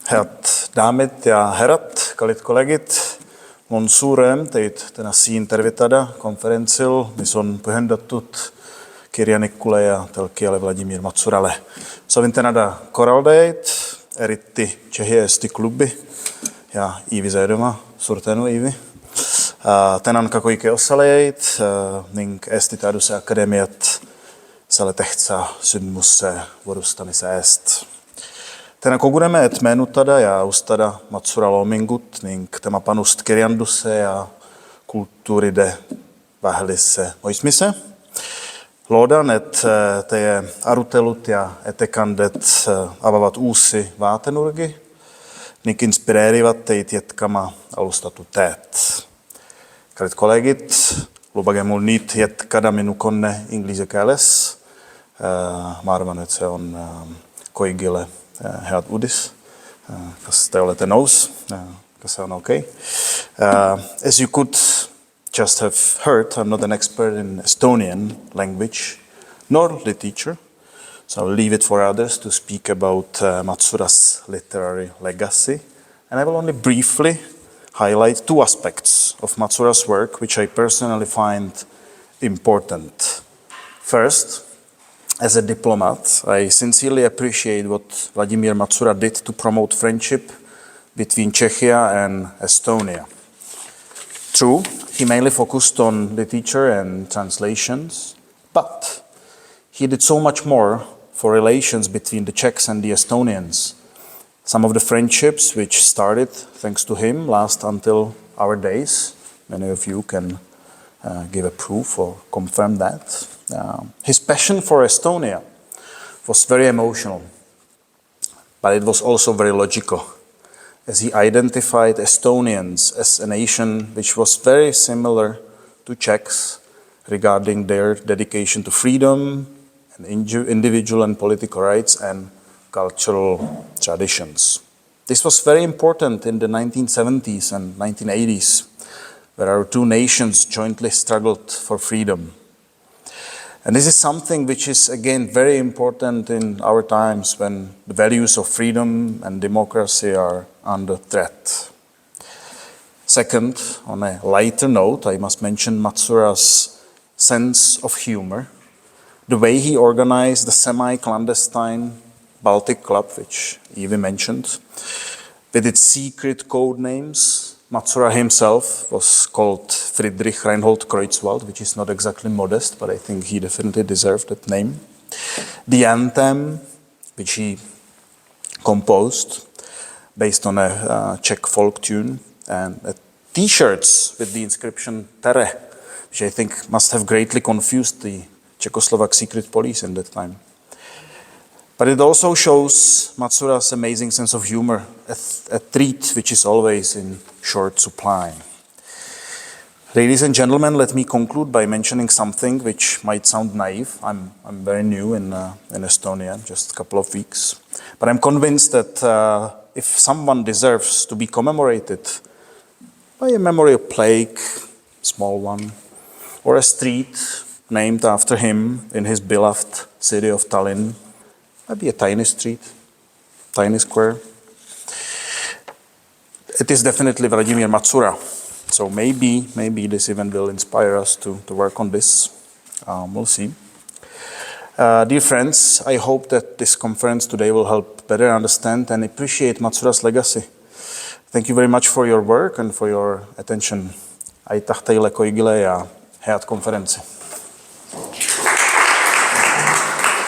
Head daamid ja härrad, kallid kolleegid, mul on suur rõõm teid täna siin tervitada konverentsil, mis on pühendatud kirjanikule ja tõlkijale Vladimír Macurale. Soovin tänada korraldajaid, eriti Tšehhi Eesti Klubi ja Iivi Sõidumaa. Suur tänu, Iivi. Tänan ka kõiki osalejaid ning Eesti Teaduste Akadeemiat selle tähtsa sündmusse võõrustamise eest. Täna koguneme, et meenutada ja austada Macura loomingut ning tema panust kirjandusse ja kultuuride vahelisse mõistmise. Loodan, et teie arutelud ja ettekanded avavad uusi vaatenurgi ning inspireerivad teid jätkama alustatud teed. Kallid kolleegid, lubage mul nüüd jätkada minu kõne inglise keeles. Ma arvan, et see on kõigile head uudis. Kas te olete nõus? Kas see on okay? As you could just have heard, I'm not an expert in Estonian language nor literature, so I'll leave it for others to speak about Macura's literary legacy. And I will only briefly highlight two aspects of Macura's work, which I personally find important. First, as a diplomat, I sincerely appreciate what Vladimír Macura did to promote friendship between Czechia and Estonia. True, he mainly focused on literature and translations, but he did so much more for relations between the Czechs and the Estonians. Some of the friendships which started thanks to him last until our days. Many of you can give a proof or confirm that. His passion for Estonia was very emotional, but it was also very logical, as he identified Estonians as a nation which was very similar to Czechs regarding their dedication to freedom and individual and political rights and cultural traditions. This was very important in the 1970s and 1980s, where our two nations jointly struggled for freedom. And this is something which is, again, very important in our times when the values of freedom and democracy are under threat. Second, on a lighter note, I must mention Macura's sense of humor, the way he organized the semi-clandestine Baltic Club, which Ivi mentioned, with its secret code names. Macura himself was called Friedrich Reinhold Kreutzwald, which is not exactly modest, but I think he definitely deserved that name. The anthem, which he composed based on a Czech folk tune, and T-shirts with the inscription Tere, which I think must have greatly confused the Czechoslovak secret police in that time. But it also shows Macura's amazing sense of humor, a treat which is always in short supply. Ladies and gentlemen, let me conclude by mentioning something which might sound naive. I'm very new in Estonia, just a couple of weeks. But I'm convinced that if someone deserves to be commemorated by a memorial plaque, small one, or a street named after him in his beloved city of Tallinn, maybe a tiny street, tiny square. It is definitely Vladimír Macura. So maybe this event will inspire us to work on this. We'll see. Dear friends, I hope that this conference today will help better understand and appreciate Macura's legacy. Thank you very much for your work and for your attention. Aitäh teile kõigile ja head konverentsi!